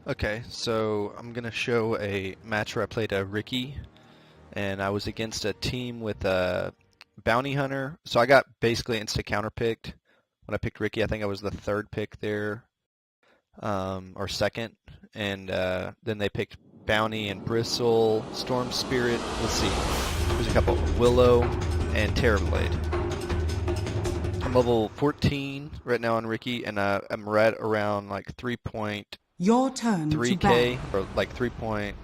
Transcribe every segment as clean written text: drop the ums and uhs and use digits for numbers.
Okay, so I'm gonna show a match where I played a Riki, and I was against a team with a bounty hunter. So I got basically insta counter picked when I picked Riki. I think I was the third pick there, or second, and then they picked bounty and bristle, storm spirit. Let's see, there's a couple, willow and terrorblade. I'm level 14 right now on Riki, and I'm right around like 3.3K Your turn to battle. or like 3.4.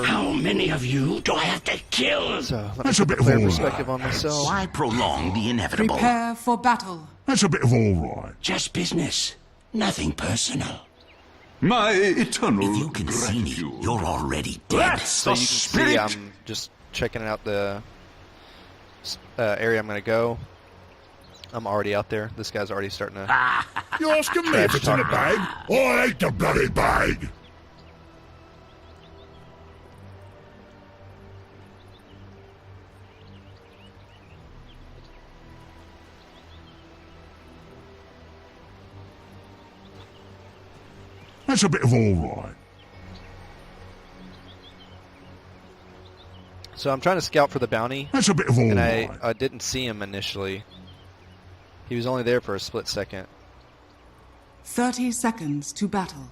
How many of you do I have to kill? So let me That's a put bit the player of all perspective on myself. Why prolong the inevitable? Prepare for battle. That's a bit of all right. Just business. Nothing personal. My eternal If you can see me, gratitude. you're already dead. So you can see I'm just checking out the area I'm going to go. I'm already out there. This guy's already starting to... You asking me if it's in a bag? I hate the bloody bag. That's a bit of all right. So I'm trying to scout for the bounty, That's a bit of all and right. I didn't see him initially. He was only there for a split second. 30 seconds to battle.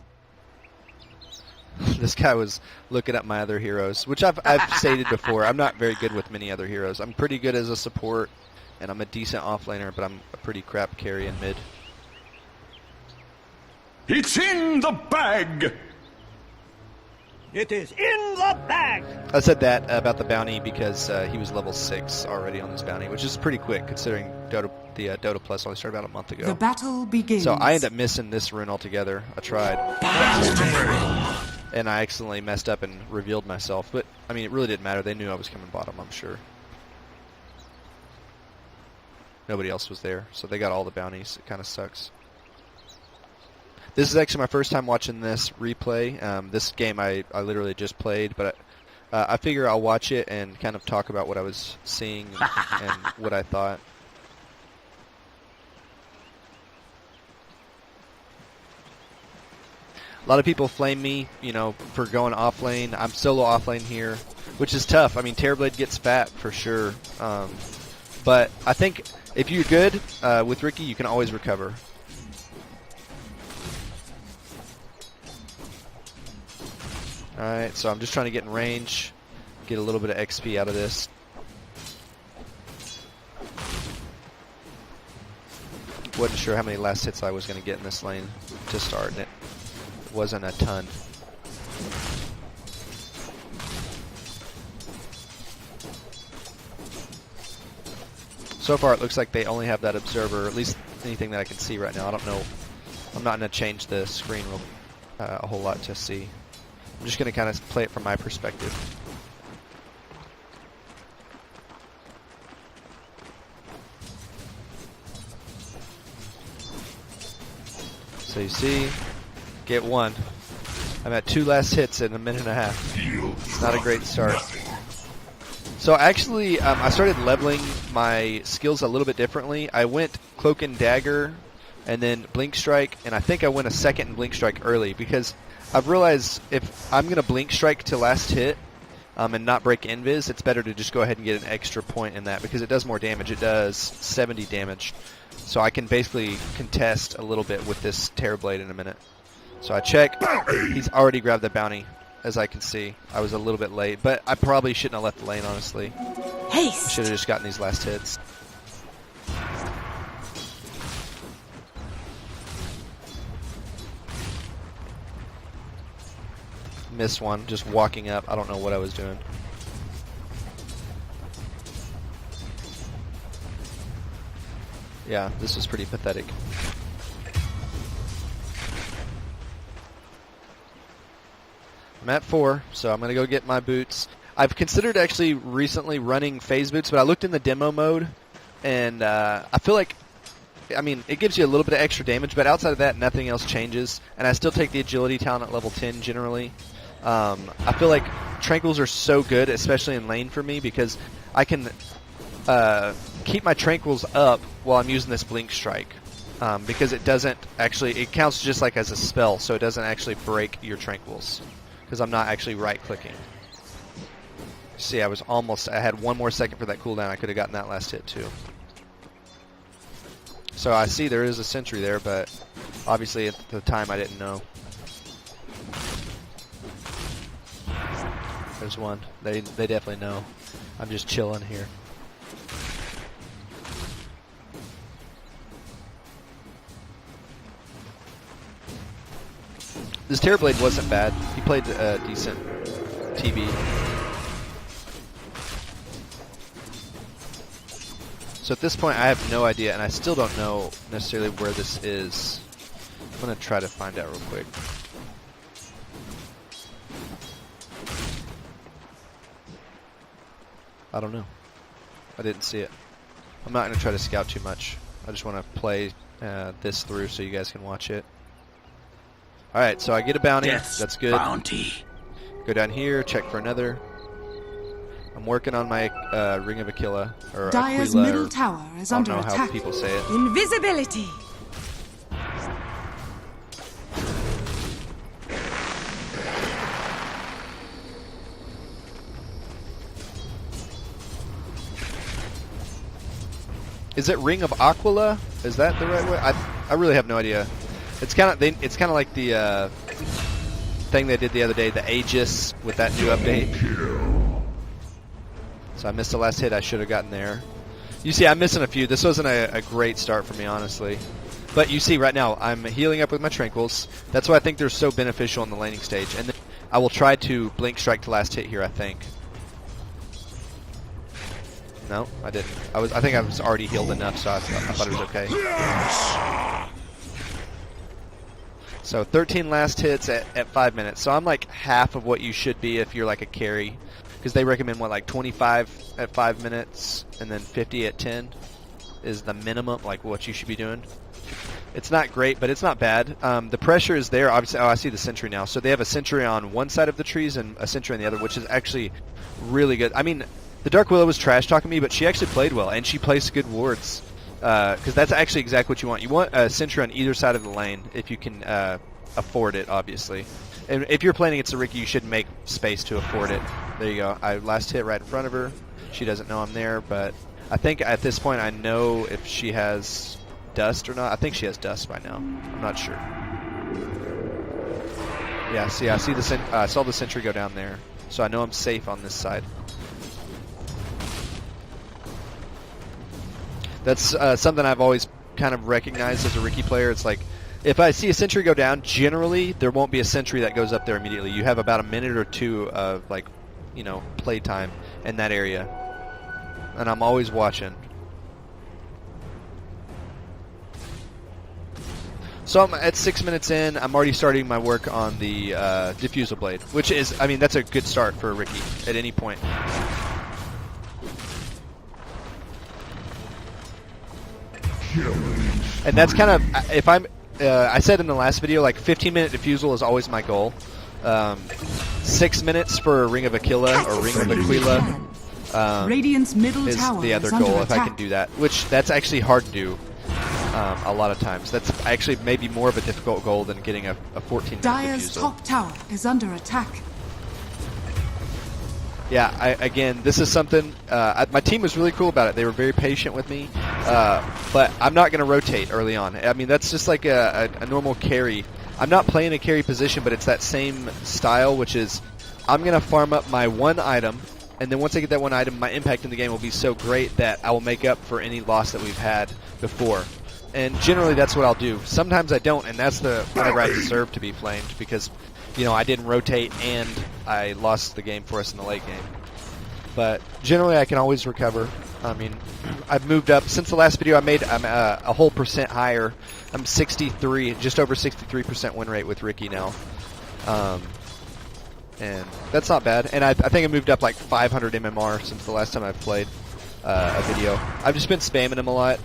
This guy was looking at my other heroes, which I've stated before. I'm not very good with many other heroes. I'm pretty good as a support, and I'm a decent offlaner, but I'm a pretty crap carry in mid. It's in the bag! It is in the bag! I said that about the bounty because he was level 6 already on this bounty, which is pretty quick considering the Dota Plus only started about a month ago. The battle begins. So I ended up missing this rune altogether. I tried. And I accidentally messed up and revealed myself. But, I mean, it really didn't matter. They knew I was coming bottom, I'm sure. Nobody else was there, so they got all the bounties. It kind of sucks. This is actually my first time watching this replay. This game I literally just played, but I figure I'll watch it and kind of talk about what I was seeing and what I thought. A lot of people flame me, you know, for going off lane. I'm solo off lane here, which is tough. I mean, Terrorblade gets fat for sure. But I think if you're good with Riki, you can always recover. Alright, so I'm just trying to get in range, get a little bit of XP out of this. Wasn't sure how many last hits I was going to get in this lane to start, and it wasn't a ton. So far it looks like they only have that observer, at least anything that I can see right now. I don't know. I'm not going to change the screen a whole lot to see. I'm just going to kind of play it from my perspective. So you see, get one. I'm at 2 last hits in a minute and a half. It's not a great start. So actually, I started leveling my skills a little bit differently. I went Cloak and Dagger, and then Blink Strike, and I think I went a second and Blink Strike early because I've realized if I'm going to Blink Strike to last hit and not break Invis, it's better to just go ahead and get an extra point in that because it does more damage. It does 70 damage. So I can basically contest a little bit with this Terrorblade in a minute. So I check. He's already grabbed the bounty, as I can see. I was a little bit late, but I probably shouldn't have left the lane, honestly. Haste. I should have just gotten these last hits. Missed one, just walking up. I don't know what I was doing. Yeah, this was pretty pathetic. I'm at 4, so I'm going to go get my boots. I've considered actually recently running phase boots, but I looked in the demo mode, and I feel like, I mean, it gives you a little bit of extra damage, but outside of that, nothing else changes. And I still take the agility talent at level 10 generally. I feel like Tranquils are so good, especially in lane for me, because I can keep my Tranquils up while I'm using this Blink Strike. because it doesn't actually, it counts just like as a spell, so it doesn't actually break your tranquils, because I'm not actually right-clicking. See, I had 1 more second for that cooldown. I could have gotten that last hit too. So I see there is a sentry there, but obviously at the time I didn't know. There's one. They definitely know. I'm just chilling here. This Terrorblade wasn't bad. He played a decent TB. So at this point I have no idea, and I still don't know necessarily where this is. I'm going to try to find out real quick. I don't know. I didn't see it. I'm not going to try to scout too much. I just want to play this through so you guys can watch it. Alright, so I get a bounty. Death's That's good. bounty. Go down here, check for another. I'm working on my Ring of Aquila. Or Dire's Aquila, middle or tower is I under don't know attack. how people say it. Invisibility. Is it Ring of Aquila? Is that the right way? I really have no idea. It's kind of like the thing they did the other day, the Aegis with that new update. So I missed the last hit. I should have gotten there. You see, I'm missing a few. This wasn't a great start for me, honestly. But you see, right now I'm healing up with my tranquils. That's why I think they're so beneficial in the laning stage. And then I will try to blink strike to last hit here, I think. No, I didn't. I think I was already healed enough, so I thought it was okay. So 13 last hits at 5 minutes. So I'm like half of what you should be if you're like a carry, because they recommend what, like 25 at 5 minutes and then 50 at 10 is the minimum, like what you should be doing. It's not great, but it's not bad. The pressure is there. Obviously, oh, I see the sentry now. So they have a sentry on one side of the trees and a sentry on the other, which is actually really good. I mean, the Dark Willow was trash talking me, but she actually played well, and she placed good wards. Because that's actually exactly what you want. You want a sentry on either side of the lane if you can afford it, obviously. And if you're playing against a Riki, you should make space to afford it. There you go. I last hit right in front of her. She doesn't know I'm there, but I think at this point I know if she has dust or not. I think she has dust by now. I'm not sure. Yeah, see, I saw the sentry go down there, so I know I'm safe on this side. That's something I've always kind of recognized as a Riki player. It's like, if I see a sentry go down, generally there won't be a sentry that goes up there immediately. You have about a minute or two of, like, you know, play time in that area. And I'm always watching. So I'm at 6 minutes in. I'm already starting my work on the Diffusal Blade, which is, I mean, that's a good start for a Riki at any point. And that's kind of, if I'm, I said in the last video, like 15-minute Diffusal is always my goal. 6 minutes for Ring of Aquila or Ring of Aquila Radiant's middle is tower the other is goal under if I can do that. Which, that's actually hard to do a lot of times. That's actually maybe more of a difficult goal than getting a 14-minute Dire's Diffusal. top tower is under attack. Yeah, again, this is something, my team was really cool about it. They were very patient with me, but I'm not going to rotate early on. I mean, that's just like a normal carry. I'm not playing a carry position, but it's that same style, which is I'm going to farm up my one item, and then once I get that one item, my impact in the game will be so great that I will make up for any loss that we've had before. And generally, that's what I'll do. Sometimes I don't, and that's whenever I deserve to be flamed, because you know, I didn't rotate and I lost the game for us in the late game. But generally I can always recover. I mean, I've moved up. Since the last video I'm a whole percent higher. I'm 63, just over 63% win rate with Riki now. And that's not bad. And I think I moved up like 500 MMR since the last time I've played a video. I've just been spamming him a lot.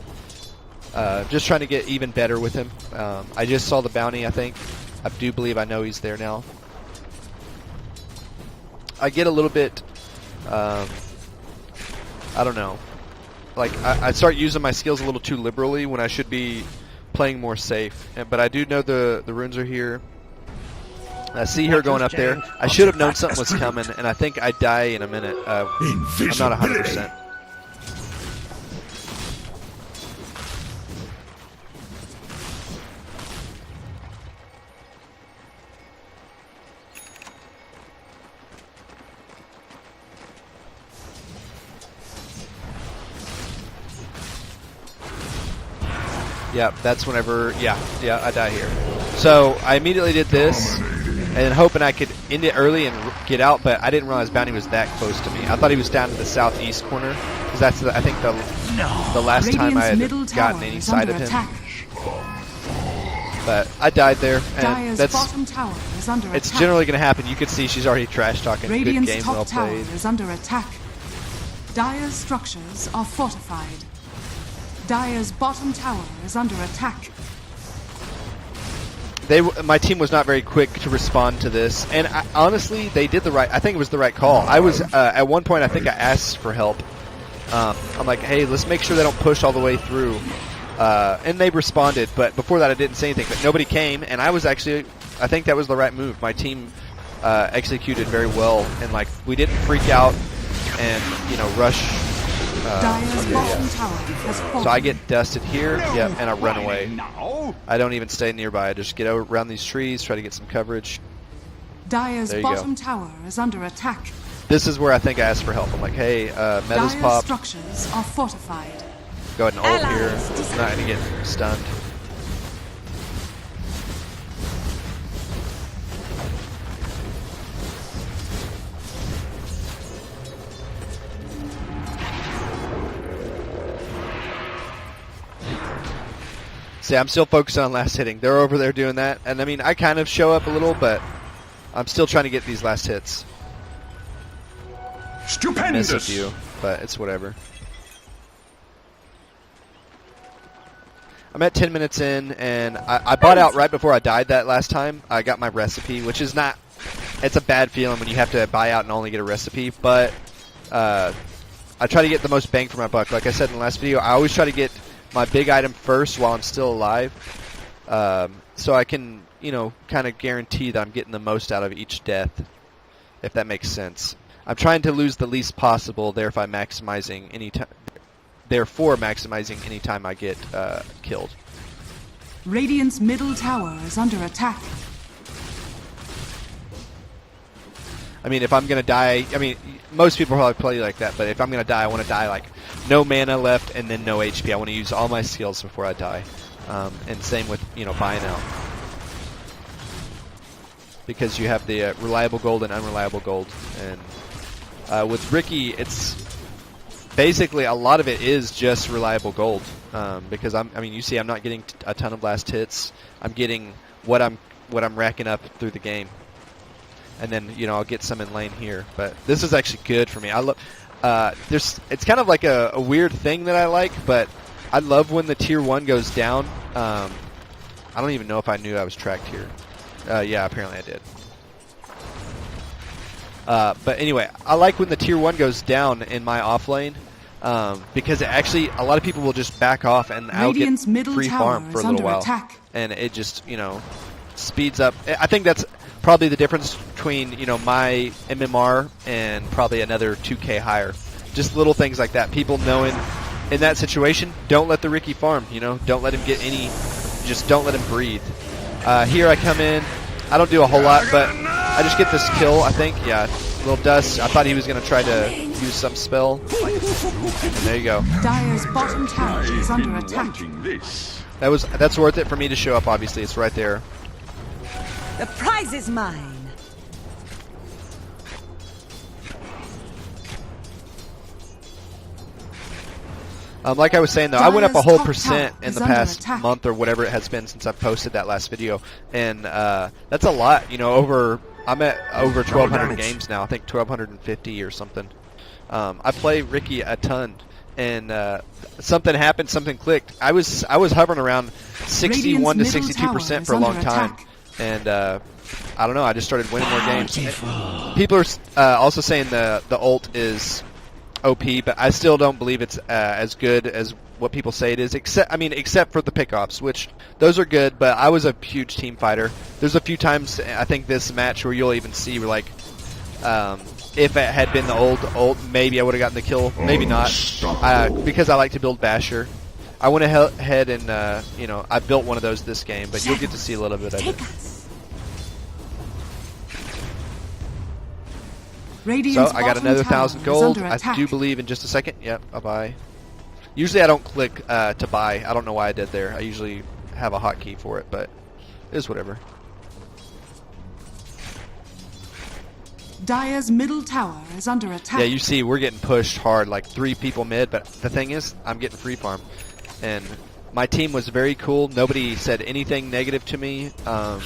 Just trying to get even better with him. I just saw the bounty, I think. I do believe I know he's there now. I get a little bit, I don't know, like I start using my skills a little too liberally when I should be playing more safe. But I do know the runes are here. I see her going up there. I should have known something was coming, and I think I die in a minute. I'm not 100%. Yeah, that's whenever, yeah, I die here. So I immediately did this, and hoping I could end it early and get out, but I didn't realize Bounty was that close to me. I thought he was down to the southeast corner, because that's, I think, the last time I had gotten any sight of him. But I died there, and that's, it's generally going to happen. You could see she's already trash-talking. Good game, well played. Is under attack. Dire's structures are fortified. Dire's bottom tower is under attack. My team was not very quick to respond to this, and honestly, they did the right. I think it was the right call. I was at one point. I think I asked for help. I'm like, hey, let's make sure they don't push all the way through, and they responded. But before that, I didn't say anything. But nobody came, and I was actually. I think that was the right move. My team executed very well, and like we didn't freak out and rush. So I get dusted here, yep, and I run away. I don't even stay nearby. I just get around these trees, try to get some coverage. Dire's bottom tower is under attack. This is where I think I asked for help. I'm like, hey, metal's pop. Structures are fortified. Go ahead and ult here. I'm not going to get stunned. See, I'm still focused on last hitting. They're over there doing that. And I mean, I kind of show up a little, but I'm still trying to get these last hits. Stupendous! Miss a few, but it's whatever. I'm at 10 minutes in, and I bought out right before I died that last time. I got my recipe, which is not... It's a bad feeling when you have to buy out and only get a recipe, but I try to get the most bang for my buck. Like I said in the last video, I always try to get my big item first while I'm still alive, so I can, kind of guarantee that I'm getting the most out of each death, if that makes sense. I'm trying to lose the least possible, therefore maximizing any time I get killed. Radiant's middle tower is under attack. I mean, if I'm going to die, most people probably play like that, but if I'm going to die, I want to die like no mana left and then no HP. I want to use all my skills before I die. And same with, buying out. Because you have the reliable gold and unreliable gold. And with Riki, it's basically a lot of it is just reliable gold. Because you see I'm not getting a ton of last hits. I'm getting what I'm racking up through the game. And then, I'll get some in lane here. But this is actually good for me. I love. It's kind of like a weird thing that I like, but I love when the tier 1 goes down. I don't even know if I knew I was tracked here. Yeah, apparently I did. But anyway, I like when the tier 1 goes down in my off lane, because it actually, a lot of people will just back off and I'll get free farm for a little while. And it just, speeds up. I think that's probably the difference between, my MMR and probably another 2K higher. Just little things like that. People knowing in that situation, don't let the Riki farm, don't let him get any, just don't let him breathe. Here I come in. I don't do a whole lot, but I just get this kill, I think. Yeah, a little dust. I thought he was going to try to use some spell. And there you go. Dire's bottom tower is under attack. That's worth it for me to show up, obviously. It's right there. The prize is mine. Like I was saying, though, I went up a whole percent in the past month or whatever it has been since I've posted that last video, and that's a lot. I'm at over 1,200 games now. I think 1,250 or something. I play Riki a ton, and something happened, something clicked. I was hovering around 61 to 62% for a long time, and I don't know. I just started winning more games. People are also saying the ult is OP, but I still don't believe it's as good as what people say it is. Except for the pickoffs, which those are good. But I was a huge team fighter. There's a few times I think this match where you'll even see like, if it had been the old, maybe I would have gotten the kill. Maybe not, because I like to build Basher. I went ahead and I built one of those this game, but you'll get to see a little bit of it. So I got another 1,000 gold. I do believe in just a second. Yep, I'll buy. Usually I don't click to buy. I don't know why I did there. I usually have a hotkey for it, but it is whatever. Dire's middle tower is under attack. Yeah, you see, we're getting pushed hard, like 3 people mid, but the thing is, I'm getting free farm. And my team was very cool. Nobody said anything negative to me. I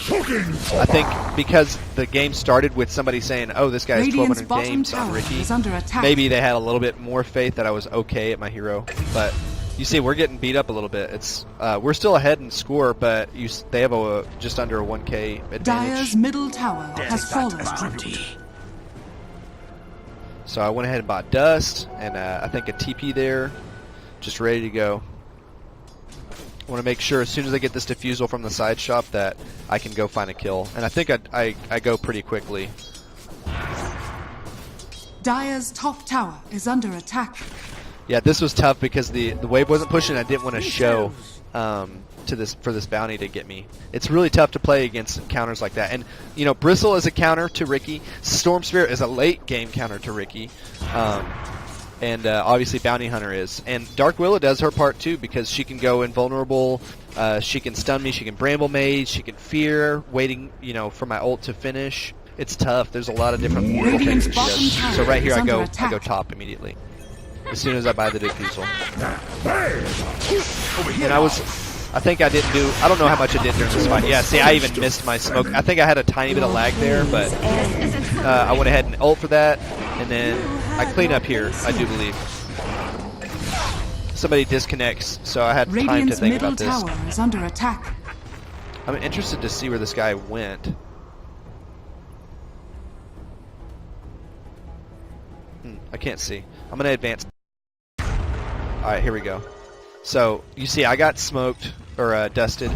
think because the game started with somebody saying, oh, this guy has 1,200 games on Riki, maybe they had a little bit more faith that I was okay at my hero. But you see, we're getting beat up a little bit. It's we're still ahead in score, but they have just under a 1K advantage. Dire's middle tower has fallen. So I went ahead and bought Dust, and I think a TP there, just ready to go. I want to make sure as soon as I get this defusal from the side shop that I can go find a kill. And I think I go pretty quickly. Dire's top tower is under attack. Yeah, this was tough because the wave wasn't pushing. I didn't want to show for this bounty to get me. It's really tough to play against counters like that. And Bristle is a counter to Riki. Storm Spirit is a late game counter to Riki. And obviously Bounty Hunter is. And Dark Willow does her part too because she can go invulnerable, she can stun me, she can Bramble Mage, she can Fear, waiting for my ult to finish. It's tough. There's a lot of different little things that she does. So right here I go top immediately. As soon as I buy the defusal. And I think I didn't do, I don't know how much I did during this fight. Yeah, see, I even missed my smoke. I think I had a tiny bit of lag there, but I went ahead and ult for that, and then I clean up here, I do believe. Somebody disconnects, so I had time to think about this. Radiant's middle tower is under attack. I'm interested to see where this guy went. I can't see. I'm going to advance. Alright, here we go. So, you see, I got smoked, or dusted.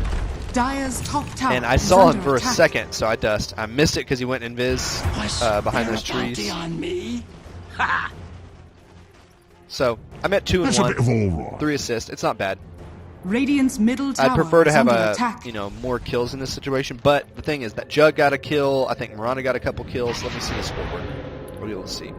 Dire's top tower and I saw him for a second, so I dust. I missed it because he went invis behind those trees. On me. So, I'm at 2 and 1. 3 assists. It's not bad. Radiant's middle tower I'd prefer to have attack. more kills in this situation, but the thing is that Jug got a kill. I think Miranda got a couple kills. Let me see the scoreboard. We'll be able to see.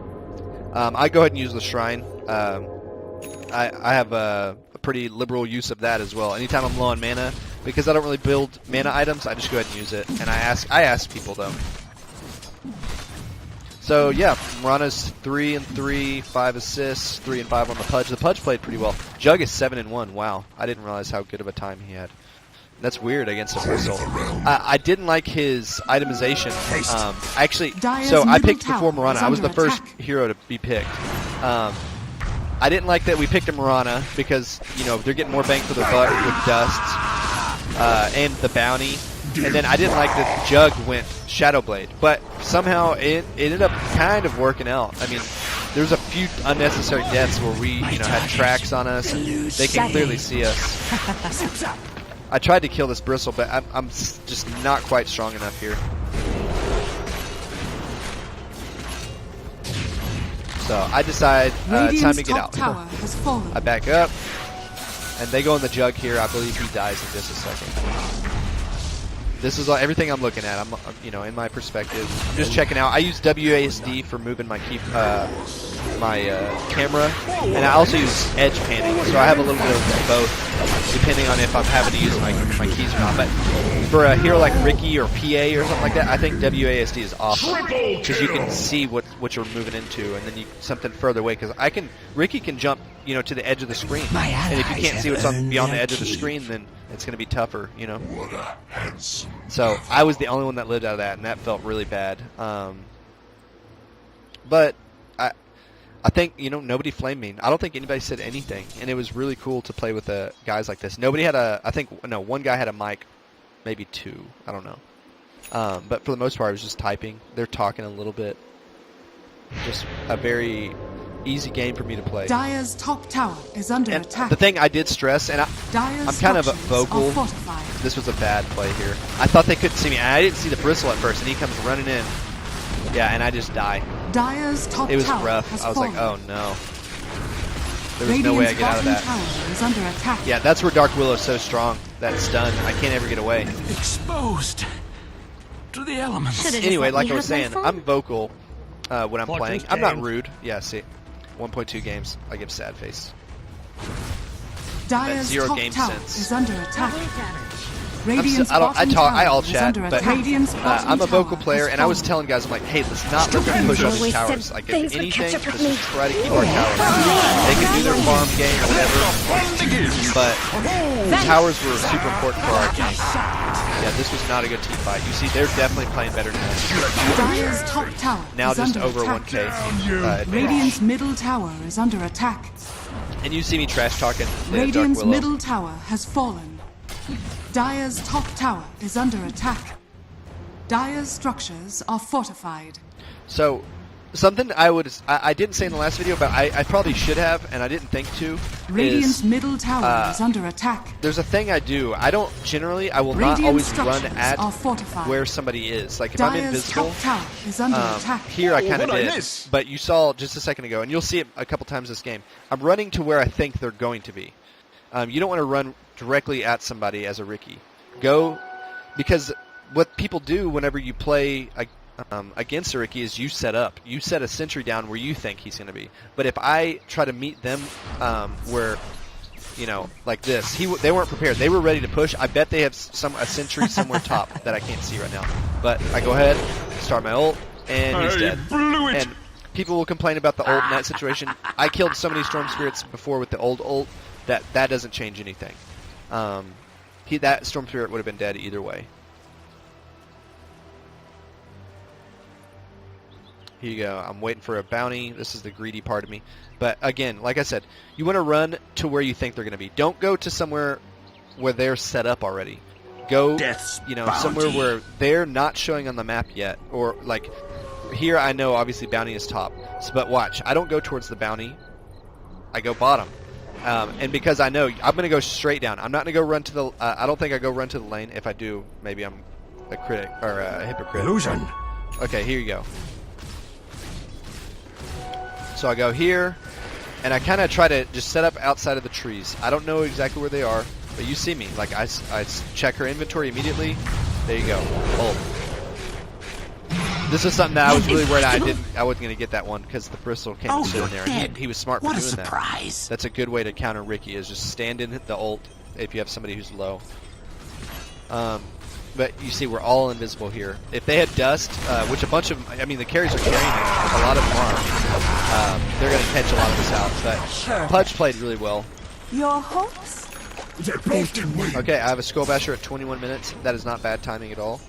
I go ahead and use the Shrine. I have a pretty liberal use of that as well. Anytime I'm low on mana, because I don't really build mana items, I just go ahead and use it. And I ask people though. So yeah, Miranda's 3 and 3, 5 assists, 3 and 5 on the Pudge. The Pudge played pretty well. Jug is 7 and 1. Wow, I didn't realize how good of a time he had. That's weird against a Bristle. I didn't like his itemization. Actually, so I picked before Miranda. I was the first hero to be picked. I didn't like that we picked a Mirana because, they're getting more bang for their buck with Dust and the bounty. And then I didn't like that Jug went Shadowblade. But somehow it ended up kind of working out. I mean, there's a few unnecessary deaths where we, had tracks on us. And they can clearly see us. I tried to kill this Bristle, but I'm just not quite strong enough here. So I decide it's time to get out. I back up, and they go in the Jug here. I believe he dies in just a second. This is everything I'm looking at. I'm, in my perspective, I'm just checking out. I use WASD for moving my camera, and I also use edge panning, so I have a little bit of both, depending on if I'm having to use my keys or not. But for a hero like Riki or PA or something like that, I think WASD is awesome because you can see what you're moving into, and then something further away. Because Riki can jump, to the edge of the screen, and if you can't see what's beyond the edge of the screen, then it's going to be tougher, So I was the only one that lived out of that, and that felt really bad. But I think, nobody flamed me. I don't think anybody said anything, and it was really cool to play with guys like this. Nobody had one guy had a mic, maybe 2, I don't know. But for the most part, I was just typing. They're talking a little bit. Just a very easy game for me to play. Dire's top tower is under And attack. the thing I did stress, and Dire's I'm kind of a structures vocal. are fortified. This was a bad play here. I thought they couldn't see me. I didn't see the bristle at first, and he comes running in. Yeah, and I just die. Dire's top It was tower rough. has I was fallen. like, oh no. There was no way I Radiant's get out of bottom that. tower is under attack. Yeah, that's where Dark Willow's so strong. That stun. I can't ever get away. Exposed to the elements. Anyway, like I was saying, I'm vocal when I'm playing. I'm not rude. Yeah, see. 1.2 games. I give sad face. Dire's zero top game tower sense. is under attack. Radiant's I bottom talk. I tower all is chat, under but attack. Radiant's bottom I'm a vocal tower player, has and I was fallen. telling guys, I'm like, hey, let's not let them push all these towers. Like, if anything, let's just try to keep our towers. They can do their farm game or whatever, but the towers were super important for our game. Yeah, this was not a good team fight. You see, they're definitely playing better than us. Dire's top tower Now is just under over attack. 1k. advantage. Radiant's middle tower is under attack. And you see me trash talking Dark Radiant's Willow. middle tower has fallen. Dire's top tower is under attack. Dire's structures are fortified. So, something I didn't say in the last video, but I probably should have, and I didn't think to. Radiant's is, middle tower is under attack. there's a thing I do. I will not Radiant always run structures at are fortified. where somebody is. Like if I'm Dire's invisible, top tower is under attack. here I kind of what'd I did. miss? But you saw just a second ago, and you'll see it a couple times this game. I'm running to where I think they're going to be. You don't want to run directly at somebody as a Riki. Go, because what people do whenever you play against a Riki is you set up. You set a sentry down where you think he's going to be. But if I try to meet them where, like this, they weren't prepared. They were ready to push. I bet they have a sentry somewhere top that I can't see right now. But I go ahead, start my ult, and he's dead. blew it. And people will complain about the ult in that situation. I killed so many Storm Spirits before with the old ult that doesn't change anything. That Storm Spirit would have been dead either way. Here you go. I'm waiting for a bounty. This is the greedy part of me. But again, like I said, you want to run to where you think they're going to be. Don't go to somewhere where they're set up already. Go, Death's somewhere bounty. where they're not showing on the map yet. Or like here, I know obviously bounty is top. But watch, I don't go towards the bounty. I go bottom. And because I know I'm going to go straight down. I'm not going to go run to the. I don't think I go run to the lane. If I do, maybe I'm a critic or a hypocrite. Illusion. Okay, here you go. So I go here, and I kind of try to just set up outside of the trees. I don't know exactly where they are, but you see me. Like I check her inventory immediately. There you go. Oh. This is something that I was really worried I wasn't going to get that one because the bristle came Oh, and stood you're in there. dead. And he was smart What for a doing that. surprise. That's a good way to counter Riki is just stand in the ult if you have somebody who's low. But you see, we're all invisible here. If they had dust, which a bunch of, the carries are carrying it. A lot of them are. They're going to catch a lot of this out. But Pudge played really well. Your hopes? They're both in wait. Okay, I have a Skull Basher at 21 minutes. That is not bad timing at all.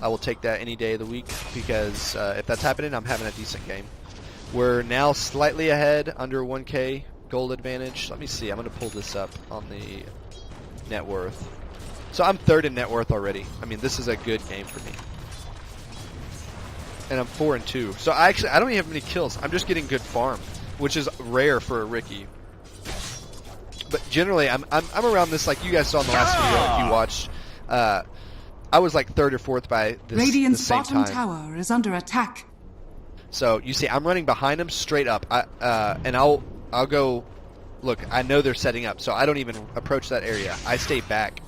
I will take that any day of the week because if that's happening, I'm having a decent game. We're now slightly ahead, under 1k gold advantage. Let me see. I'm going to pull this up on the net worth. So I'm third in net worth already. This is a good game for me. And I'm 4-2. So I don't even have many kills. I'm just getting good farm, which is rare for a Riki. But generally, I'm around this, like you guys saw in the last video if you watched. I was like third or fourth by the Radiant's same bottom time. tower is under attack. So you see, I'm running behind them straight up. And I'll go. Look, I know they're setting up, so I don't even approach that area. I stay back.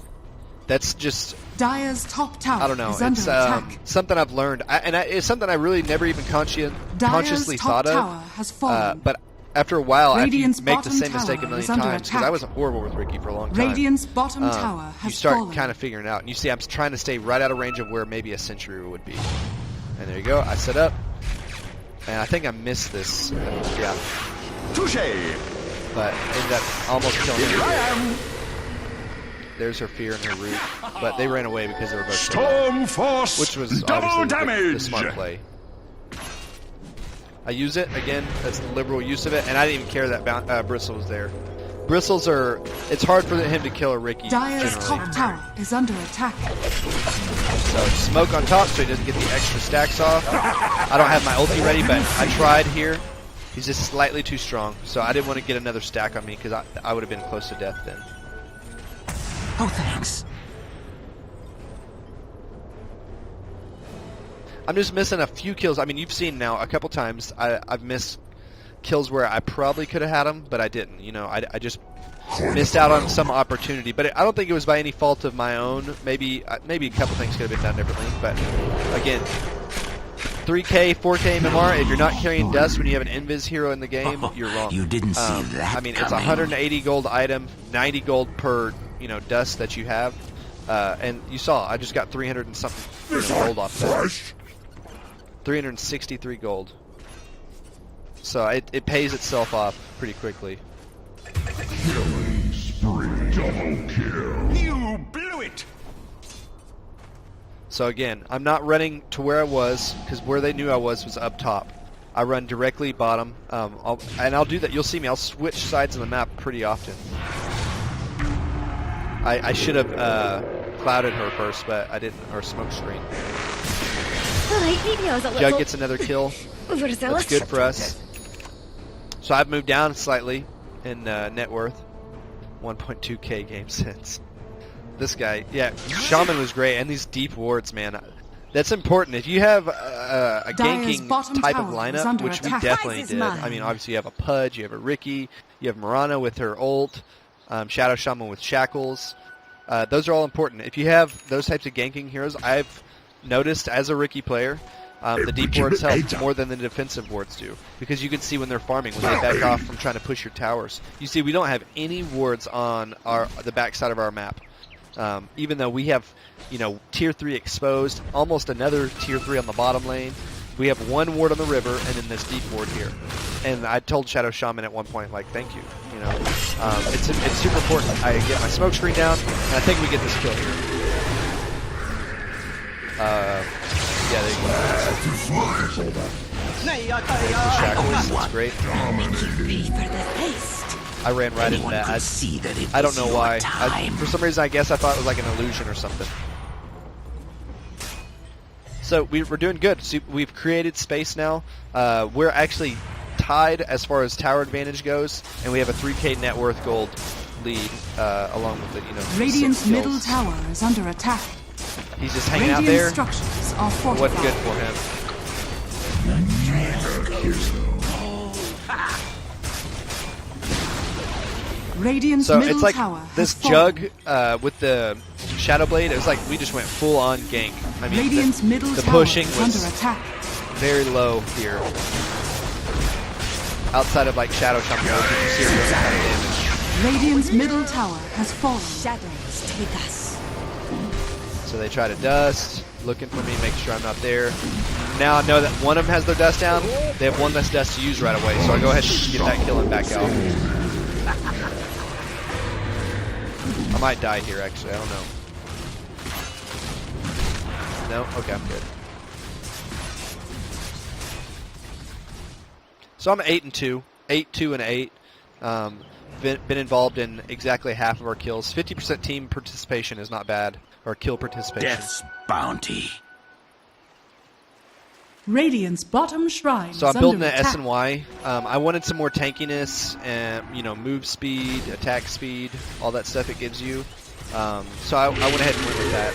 That's just, Dire's top tower I don't know. is under It's attack. something I've learned, it's something I really never even consciously Dire's thought top of. tower has fallen. But after a while, Radiant's after you make the bottom same mistake a tower million is under times, because I attack. was horrible with Riki for a long time. Radiant's bottom tower has you start fallen. kind of figuring it out. And you see, I'm trying to stay right out of range of where maybe a sentry would be. And there you go. I set up. And I think I missed this. Yeah. Touché. But ended up almost killing Here I her. am. There's her fear and her root. But they ran away because they were both Storm Force. which was double obviously damage. the smart play. I use it, again, that's the liberal use of it, and I didn't even care that Bristle was there. Bristles are, it's hard for him to kill a Riki, Dire's generally. top tower is under attack. So smoke on top so he doesn't get the extra stacks off. I don't have my ulti ready, but I tried here. He's just slightly too strong, so I didn't want to get another stack on me because I would have been close to death then. Oh, thanks. I'm just missing a few kills. I mean, you've seen now a couple times I've missed kills where I probably could have had them, but I didn't. You know, I just missed out on some opportunity. But I don't think it was by any fault of my own. Maybe a couple things could have been done differently. But again, 3K, 4K MMR, if you're not carrying dust when you have an invis hero in the game, you're wrong. You didn't see that I mean, it's coming. 180 gold item, 90 gold per, dust that you have. And you saw, I just got 300 and something gold off that. 363 gold. So it pays itself off pretty quickly. Killing spree. Double kill. You blew it! So again, I'm not running to where I was, because where they knew I was up top. I run directly bottom, I'll do that. You'll see me. I'll switch sides of the map pretty often. I should have clouded her first, but I didn't, or smoke screen. Jug gets another kill. That's good for us. So I've moved down slightly in net worth. 1.2k game sense. This guy, yeah, Shaman was great, and these deep wards, man. That's important. If you have a ganking type of lineup, which we definitely did. I mean, obviously you have a Pudge, you have a Riki, you have Mirana with her ult, Shadow Shaman with Shackles. Those are all important. If you have those types of ganking heroes, I've noticed as a Riki player, the deep wards help more than the defensive wards do, because you can see when they're farming, when they back off from trying to push your towers. You see, we don't have any wards on the backside of our map. Even though we have, tier 3 exposed, almost another tier 3 on the bottom lane. We have one ward on the river, and then this deep ward here. And I told Shadow Shaman at one point, like, thank you. It's super important. I get my smoke screen down, and I think we get this kill here. Yeah, there you go. Shackles, that's great. I ran right into that. I don't know why. For some reason, I guess I thought it was like an illusion or something. So we're doing good. So we've created space now. We're actually tied as far as tower advantage goes, and we have a 3k net worth gold lead along with the Radiant's middle tower is under attack. He's just hanging out there. Structures are fortified. Wasn't good for him. Radiant's so middle it's like tower this has Jug fallen. with the Shadow Blade. It was like we just went full on gank. I mean, Radiant's middle the tower pushing is was under attack. very low here. Outside of like Shadow Shaman, you can see it really kind of damage. Radiant's middle tower has fallen. Shadows take us. So they try to dust, looking for me, make sure I'm not there. Now I know that one of them has their dust down. They have one less dust to use right away, so I go ahead and get that kill and back out. I might die here, actually. I don't know. No? Okay, I'm good. So I'm 8-2. 8-2 and 8. Been involved in exactly half of our kills. 50% team participation is not bad. Or kill participation. Death's bounty. Radiant's bottom shrine. So I'm building the S and Y. I wanted some more tankiness and move speed, attack speed, all that stuff it gives you. So I went ahead and went with that.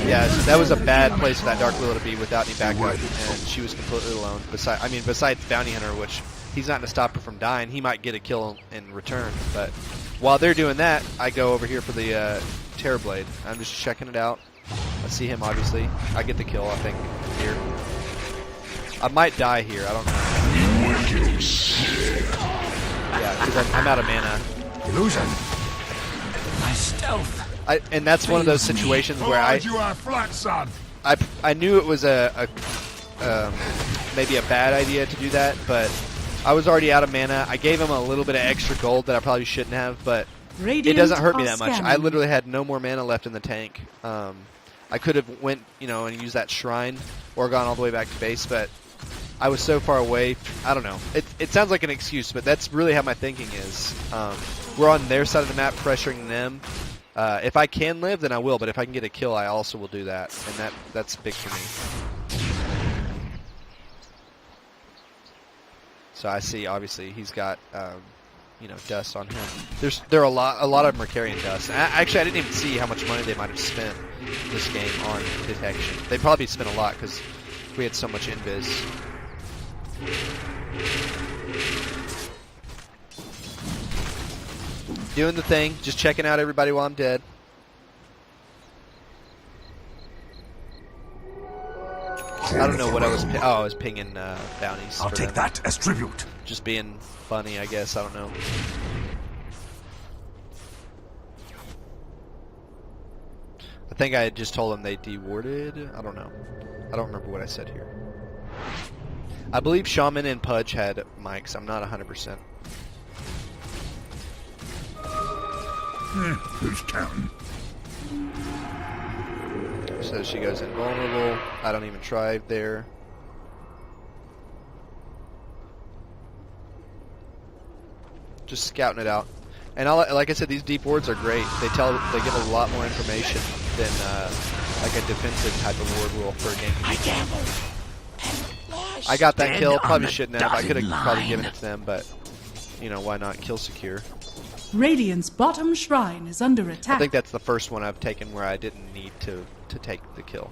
Yeah, that was a bad place for that Dark Willow to be without any backup, and she was completely alone. Besides Bounty Hunter, which he's not going to stop her from dying. He might get a kill in return, but while they're doing that, I go over here for the Terror Blade. I'm just checking it out. I see him, obviously. I get the kill, I think, here. I might die here. I don't know. Yeah, because I'm out of mana. Illusion. My stealth. And that's one of those situations where I knew it was maybe a bad idea to do that, but I was already out of mana. I gave him a little bit of extra gold that I probably shouldn't have, but it doesn't hurt me that much. I literally had no more mana left in the tank. I could have went, and used that shrine or gone all the way back to base, but I was so far away. I don't know. It sounds like an excuse, but that's really how my thinking is. We're on their side of the map, pressuring them. If I can live, then I will, but if I can get a kill, I also will do that, and that's big for me. So I see, obviously, he's got, dust on him. There are a lot of them are carrying dust. Actually, I didn't even see how much money they might have spent this game on detection. They probably spent a lot because we had so much invis. Doing the thing, just checking out everybody while I'm dead. I don't know what I was. I was pinging bounties. I'll take that as tribute. Just being funny, I guess. I don't know. I think I had just told them they dewarded. I don't know. I don't remember what I said here. I believe Shaman and Pudge had mics. I'm not 100%. Who's counting? So she goes invulnerable. I don't even try there. Just scouting it out. And like I said, these deep wards are great. They give a lot more information than like a defensive type of ward will for a game. I got that kill. Probably shouldn't have. I could have probably given it to them, but why not? Kill secure. Radiant's bottom shrine is under attack. I think that's the first one I've taken where I didn't need to take the kill.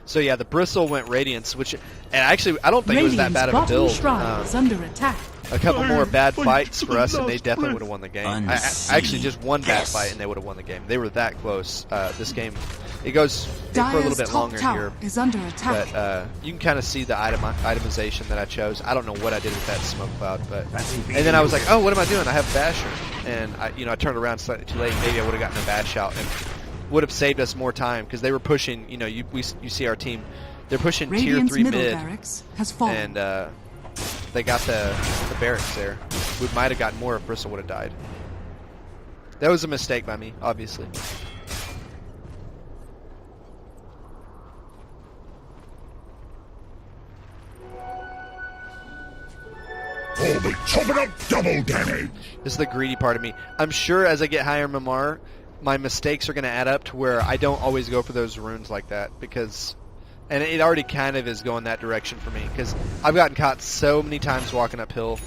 So yeah, the Bristle went Radiance, and actually I don't think it was that bad of a build. Shrine is under attack. A couple more bad fights for us, and they definitely would have won the game. Actually, just one bad fight, and they would have won the game. They were that close. This game, it goes for a little bit longer here. Is under attack. But you can kind of see the itemization that I chose. I don't know what I did with that smoke cloud, but and then I was like, oh, what am I doing? I have Basher, and I turned around slightly too late. Maybe I would have gotten a bash out and would have saved us more time because they were pushing. You see our team, they're pushing Radiant's tier 3 middle mid, barracks has fallen. and they got the barracks there. We might have gotten more if Bristle would have died. That was a mistake by me, obviously. Oh, they chopping up double damage. This is the greedy part of me. I'm sure as I get higher in Mamar, my mistakes are going to add up to where I don't always go for those runes like that because... And it already kind of is going that direction for me because I've gotten caught so many times walking uphill.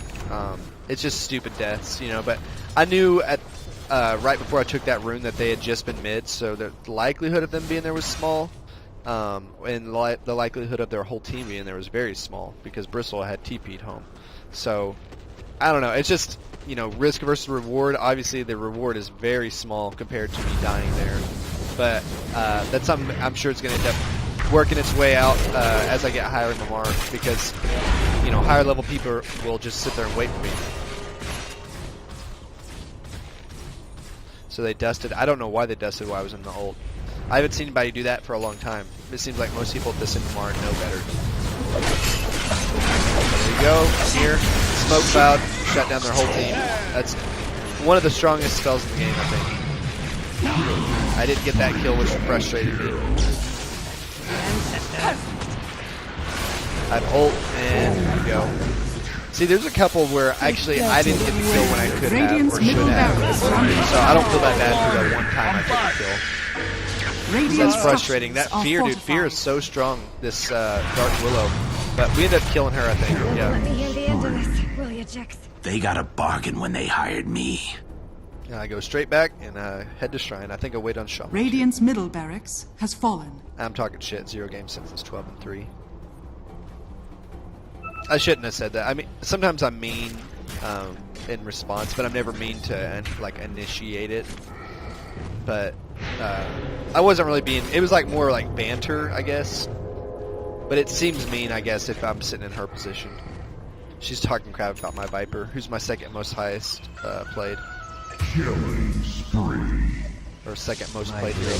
It's just stupid deaths, But I knew right before I took that rune that they had just been mid, so the likelihood of them being there was small, and the likelihood of their whole team being there was very small because Bristle had TP'd home. So I don't know. It's just risk versus reward. Obviously, the reward is very small compared to me dying there, but that's something I'm sure it's going to end up working its way out as I get higher in the mark because higher level people will just sit there and wait for me. So they dusted. I don't know why they dusted while I was in the ult. I haven't seen anybody do that for a long time. It seems like most people at this Mar know better. There you go. Here, smoke cloud, shut down their whole team. That's one of the strongest spells in the game, I think. I didn't get that kill, which frustrated me. I have ult, and here we go. See, there's a couple where actually I didn't get the kill when I could have or should have. So I don't feel that bad for the one time I took the kill. So that's frustrating. That fear, dude, fear is so strong, this Dark Willow. But we ended up killing her, I think. Yeah. Let me hear the end of this, will you, Jax? They got a bargain when they hired me. I go straight back and head to Shrine. I think I'll wait on Shaman. Radiant's middle barracks has fallen. I'm talking shit. 0 game since it's 12-3. I shouldn't have said that. I mean, sometimes I'm mean in response, but I'm never mean to initiate it. But I wasn't really being. It was more like banter, I guess. But it seems mean, I guess, if I'm sitting in her position. She's talking crap about my Viper, who's my second most highest played. Killing spree. Or second most played hero.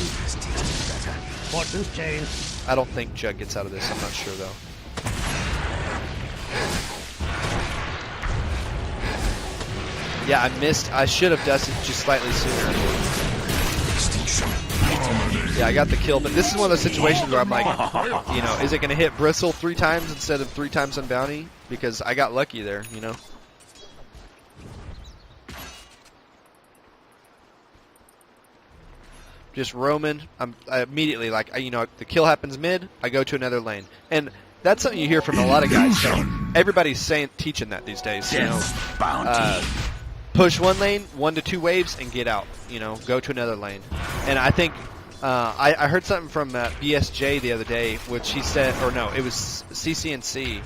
Fortune's changed. I don't think Jug gets out of this. I'm not sure though. Yeah, I missed. I should have dusted just slightly sooner. Yeah, I got the kill, but this is one of those situations where I'm like, is it going to hit Bristle 3 times instead of 3 times on Bounty? Because I got lucky there, just roaming. I immediately, like, the kill happens mid, I go to another lane. And that's something you hear from a lot of guys. So everybody's teaching that these days. Bounty. Push one lane, 1 to 2 waves, and get out. Go to another lane. And I think I heard something from BSJ the other day, which he said, or no, it was CCNC,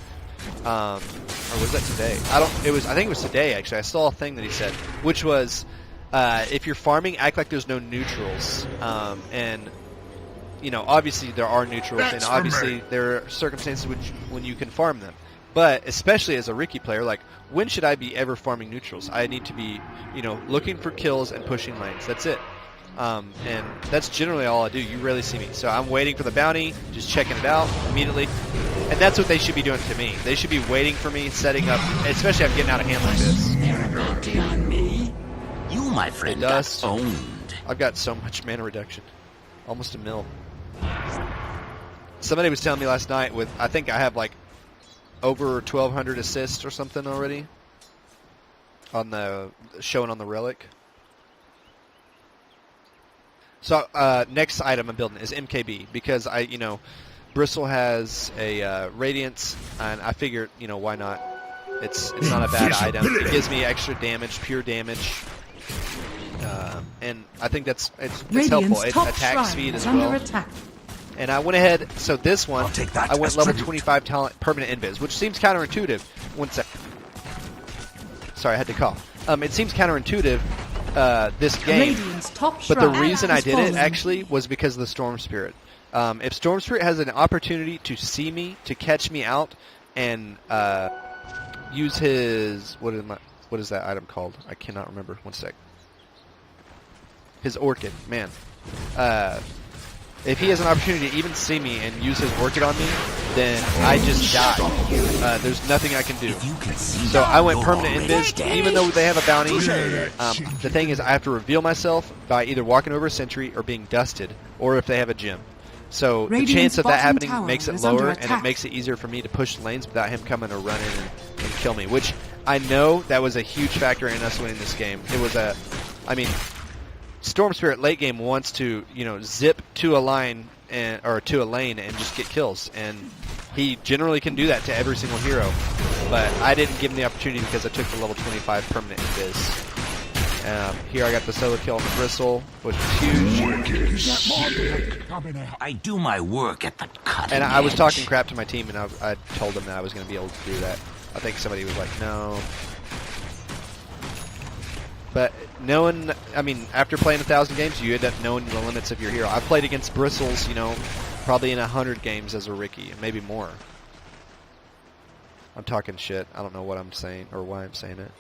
or was that today? I think it was today actually. I saw a thing that he said, which was, if you're farming, act like there's no neutrals, and obviously there are neutrals, and obviously there are circumstances when you can farm them. But especially as a Riki player, like, when should I be ever farming neutrals? I need to be, looking for kills and pushing lanes. That's it. And that's generally all I do. You rarely see me. So I'm waiting for the bounty, just checking it out immediately. And that's what they should be doing to me. They should be waiting for me, setting up, especially if I'm getting out of hand like this. On me. You, my friend, got owned. I've got so much mana reduction. Almost a mil. Somebody was telling me last night I think I have like over 1,200 assists or something already showing on the relic. So next item I'm building is MKB, because Bristle has a Radiance, and I figured, why not? It's not a bad item. It gives me extra damage, pure damage, and I think it's helpful. It attack speed as well. And I went ahead, so this one, I went level 25 talent permanent invis, which seems counterintuitive. One sec. Sorry, I had to cough. It seems counterintuitive, this game, but the reason I did it actually was because of the Storm Spirit. If Storm Spirit has an opportunity to see me, to catch me out, and use his, what is that item called? I cannot remember. One sec. His Orchid, man. If he has an opportunity to even see me and use his Orchid on me, then I just die. There's nothing I can do. So I went permanent invis, even though they have a bounty. The thing is, I have to reveal myself by either walking over a sentry or being dusted, or if they have a gem. So the chance of that happening makes it lower, and it makes it easier for me to push lanes without him coming or running and kill me, which I know that was a huge factor in us winning this game. It was Storm Spirit late game wants to, zip to a line or to a lane and just get kills, and he generally can do that to every single hero. But I didn't give him the opportunity because I took the level 25 permanent invis. Here I got the solo kill on the Bristle, which was huge. I do my work at the cutting And I was edge. talking crap to my team, and I told them that I was going to be able to do that. I think somebody was like, no. But after playing 1,000 games, you end up knowing the limits of your hero. I've played against Bristles, probably in 100 games as a Riki, and maybe more. I'm talking shit. I don't know what I'm saying or why I'm saying it.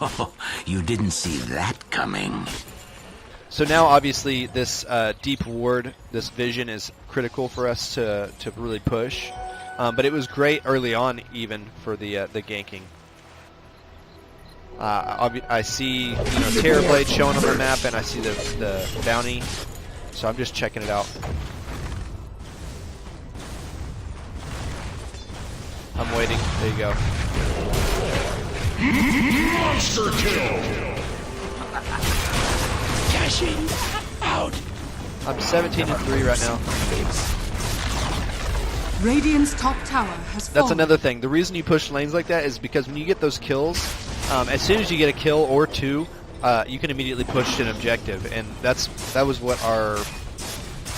Oh, you didn't see that coming. So now, obviously, this deep ward, this vision is critical for us to really push. But it was great early on, even for the ganking. I see Terrorblade showing on the map, and I see the bounty, so I'm just checking it out. I'm waiting. There you go. Monster kill! Cashing out. I'm 17-3 right now. Radiant's top tower has fallen. That's another thing. The reason you push lanes like that is because when you get those kills, as soon as you get a kill or two, you can immediately push an objective, and that was what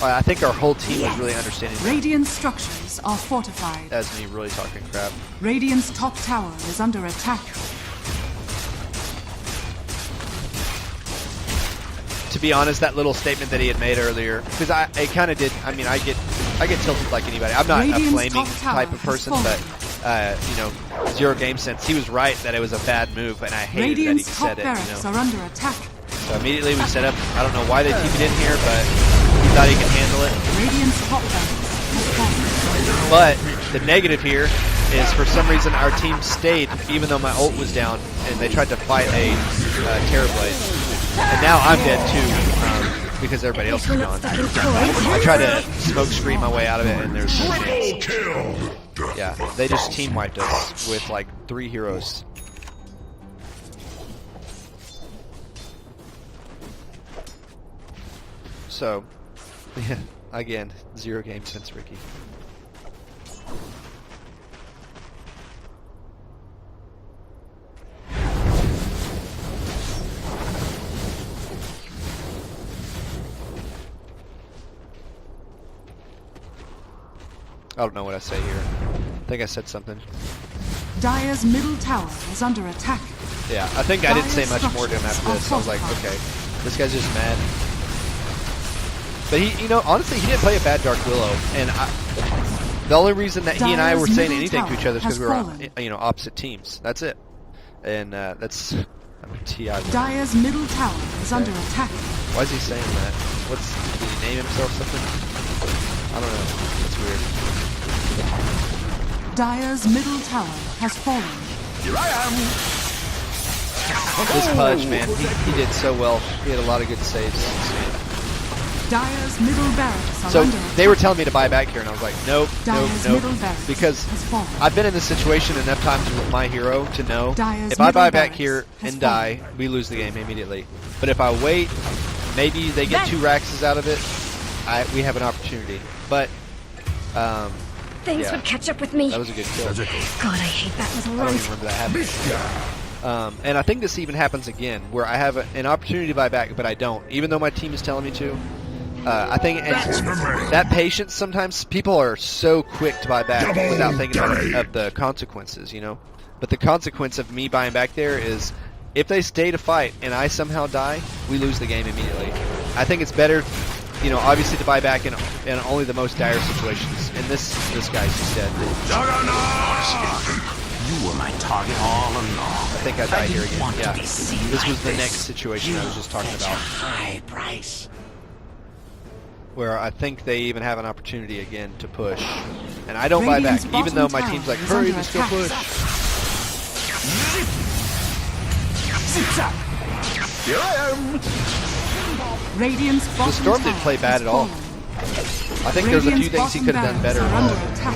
I think our whole team was really understanding. Radiant structures are fortified. That's me really talking crap. Radiant's top tower is under attack. To be honest, that little statement that he had made earlier, because it kind of did. I mean, I get tilted like anybody. I'm not a flaming type of person, but zero game sense. He was right that it was a bad move, and I hated that he said it. Radiant's are under attack. So immediately we set up. I don't know why they TP'd in here, but he thought he could handle it. Radiant's top barracks has fallen. But the negative here is, for some reason, our team stayed even though my ult was down, and they tried to fight a Terrorblade. And now I'm dead too, because everybody else is gone. I tried to smoke screen my way out of it, and there's no chance. Yeah, they just team wiped us with like 3 heroes. So, yeah, again, 0 games since Riki. I don't know what I say here. I think I said something. Dire's middle tower is under attack. Yeah, I think I didn't say much more to him after this. I was like, okay, this guy's just mad. But he, you know, honestly, he didn't play a bad Dark Willow, and the only reason that he and I were saying anything to each other is because we were on, you know, opposite teams. That's it. And that's T.I. Dire's middle tower is under attack. Why is he saying that? Did he name himself something? I don't know. That's weird. Dire's middle tower has fallen. Here I am. This Pudge, man, he did so well. He had a lot of good saves. Dire's middle barracks are So under attack. they were telling me to buy back here, and I was like, nope, Dire's nope, middle nope. barracks Because has fallen. I've been in this situation enough times with my hero to know Dire's if I buy middle back here barracks has and die, we lose the game immediately. But if I wait, maybe they get 2 Raxes out of it, we have an opportunity. But, Things yeah, would catch up with me. that was a good kill. God, I hate that little I don't runt. even remember that happening. And I think this even happens again, where I have an opportunity to buy back, but I don't, even though my team is telling me to. I think that patience, sometimes people are so quick to buy back without thinking of the consequences, you know. But the consequence of me buying back there is, if they stay to fight and I somehow die, we lose the game immediately. I think it's better, you know, obviously to buy back in only the most dire situations. And this guy's just dead. You were my target all along. I think I died here again. Want Yeah, to be seen this like was the this. next situation I was just talking Fetch a about, high price. where I think they even have an opportunity again to push, and I don't Radiant's buy back, even though my bottom team's like, tower is hurry, under let's go attack. push. Here I am. Radiant's bottom Storm didn't tower play bad has at all. fallen. I think there's a few Radiant's things he could have done bottom better. barracks are under attack.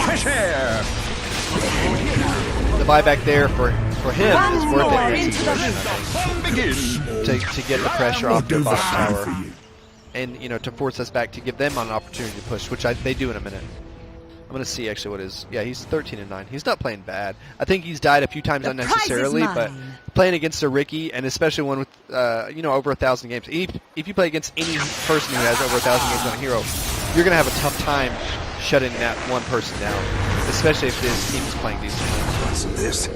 Fresh air. The buyback there for him is worth it in this into the situation, I think, to get the pressure off the bottom tower, and, you know, to force us back to give them an opportunity to push, which they do in a minute. I'm gonna see actually what is. Yeah, he's 13-9. He's not playing bad. I think he's died a few times unnecessarily, but playing against a Riki, and especially one with you know, over 1,000 games. If you play against any person who has over 1,000 games on a hero, you're gonna have a tough time shutting that one person down, especially if his team is playing decently. What's this?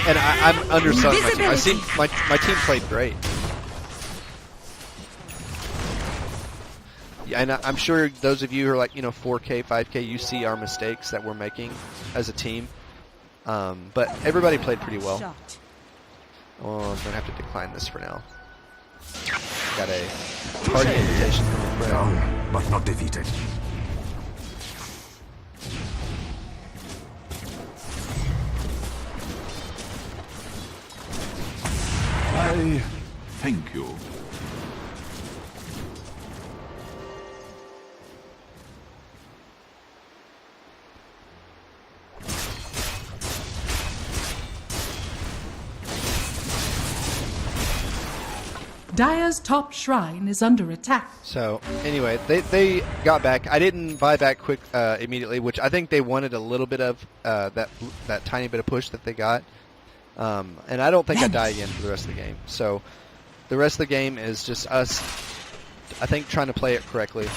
And I'm underselling my team. I see my team played great. Yeah, and I'm sure those of you who are like, you know, 4K, 5K, you see our mistakes that we're making as a team. But everybody played pretty well. Oh, I'm gonna have to decline this for now. Got a party invitation from a friend. Down, but not defeated. I thank you. Dire's top shrine is under attack. So anyway, they got back. I didn't buy back quick immediately, which I think they wanted a little bit of that tiny bit of push that they got. And I don't think I die again for the rest of the game. So the rest of the game is just us, I think, trying to play it correctly.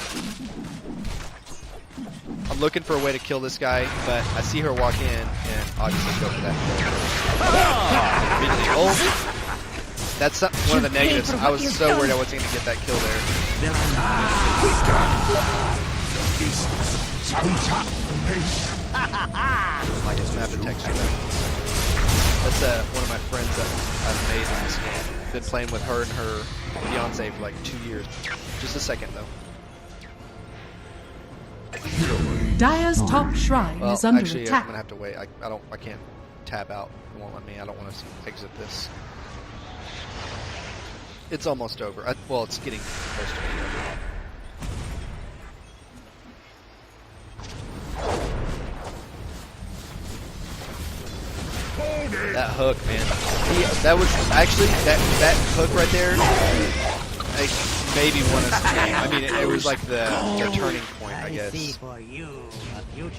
I'm looking for a way to kill this guy, but I see her walk in, and obviously go for that kill. Immediately ult. That's one of the negatives. I was so worried I wasn't going to get that kill there. Like it's map detection. That's one of my friends that I've made in this game. Been playing with her and her fiance for like 2 years. Just a second though. Dire's top shrine Well, is under actually, I'm attack. gonna have to wait. I can't tab out. It won't let me. I don't want to exit this. It's almost over. Well, it's getting close to being over. That hook, man. That was actually that hook right there. like, maybe won us the game. I mean, it was like the turning point, I guess.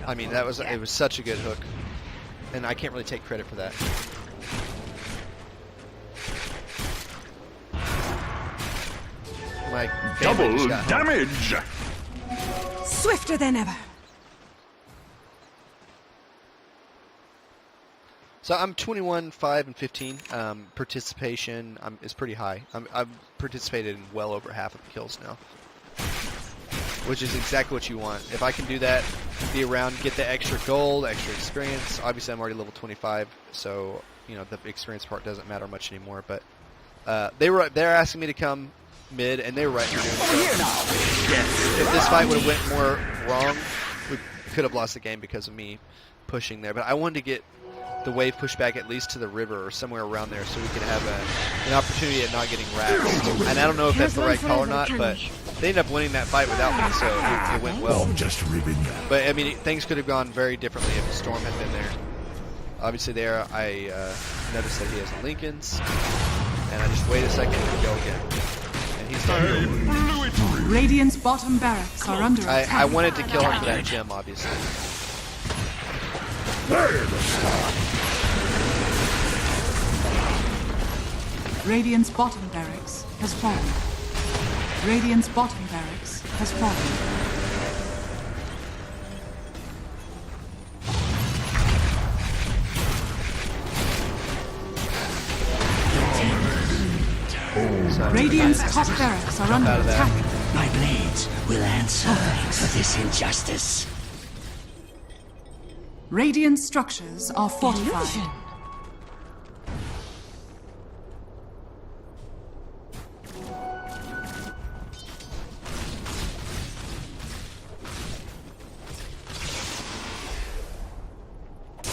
I mean, it was such a good hook, and I can't really take credit for that. My Double damage! Swifter than ever. So I'm 21, 5, and 15. Participation is pretty high. I've participated in well over half of the kills now, which is exactly what you want. If I can do that, be around, get the extra gold, extra experience. Obviously, I'm already level 25, so you know the experience part doesn't matter much anymore. But they're asking me to come mid, and they were right in doing so. If this fight would have went more wrong, we could have lost the game because of me pushing there. But I wanted to get the wave pushed back at least to the river or somewhere around there so we could have an opportunity at not getting wrapped. And I don't know if that's the right call or not, but they ended up winning that fight without me, so it went well. Just ribbing that. But I mean, things could have gone very differently if the storm had been there. Obviously there, I noticed that he has Lincolns, and I just wait a second and go again. And he's not here. Radiant's bottom barracks are under attack. I wanted to kill him for that gem, obviously. Radiant's bottom barracks has fallen. Radiant's bottom barracks has fallen. Radiant's top barracks are under attack. My blades will answer for this injustice. Radiant structures are fortified.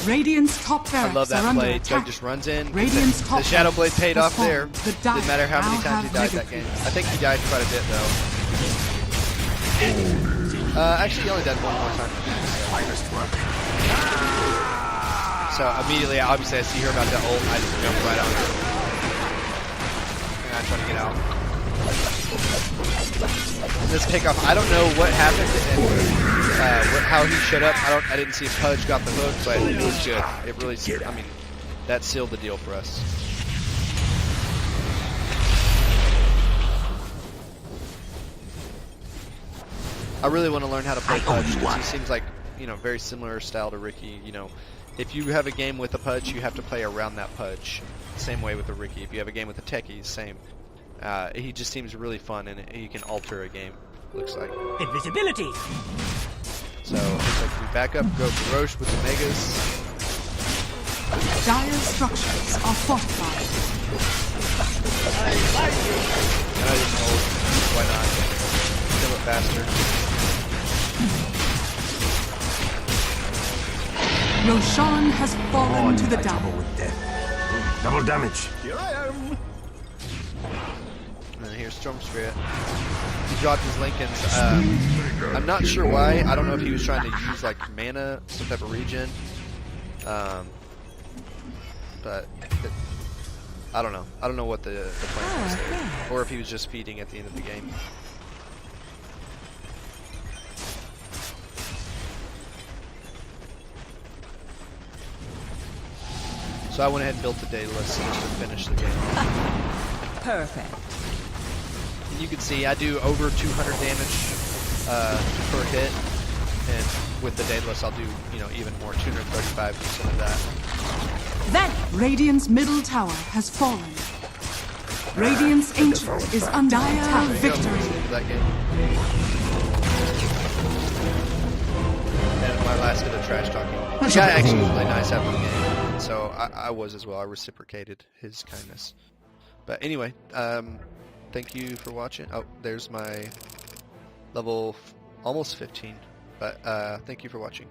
Radiant's top barracks I love that are under blade. attack. Doug just runs in. Radiant's top The Shadow Blade paid has off there. fallen. The Didn't matter how many Dire times he now died have that game. mega I think he died quite a bit though. Actually, he only died one more time. So immediately, obviously, I see her about to ult. I just jump right on her. And I try to get out. This pickoff, I don't know what happened and how he shut up. I didn't see if Pudge got the hook, but it was good. It really, I mean, that sealed the deal for us. I really want to learn how to play Pudge because he seems like, you know, very similar style to Riki. You know, if you have a game with a Pudge, you have to play around that Pudge. Same way with the Riki. If you have a game with a Techie, same. He just seems really fun, and he can alter a game, looks like. Invisibility! So, looks like we back up, go for Roche with the Megas. Dire structures are fortified. And I just hold. Why not? Kill it faster. Roshan has fallen to the Trouble down. with death. Double damage. Here I am. And then here's Storm Spirit. He dropped his Lincolns. I'm not sure why. I don't know if he was trying to use like mana, some type of regen. But I don't know. I don't know what the plan was there. Or if he was just feeding at the end of the game. So I went ahead and built the Daedalus just to finish the game. Perfect. And you can see I do over 200 damage per hit, and with the Daedalus I'll do, you know, even more, 235% of that. Then Radiant's middle tower has fallen. Radiant's ancient is under attack. Victory. That game. And my last bit of trash talking. The guy actually was really nice after the game, so I was as well. I reciprocated his kindness. But anyway, thank you for watching. Oh, there's my level almost 15. But thank you for watching.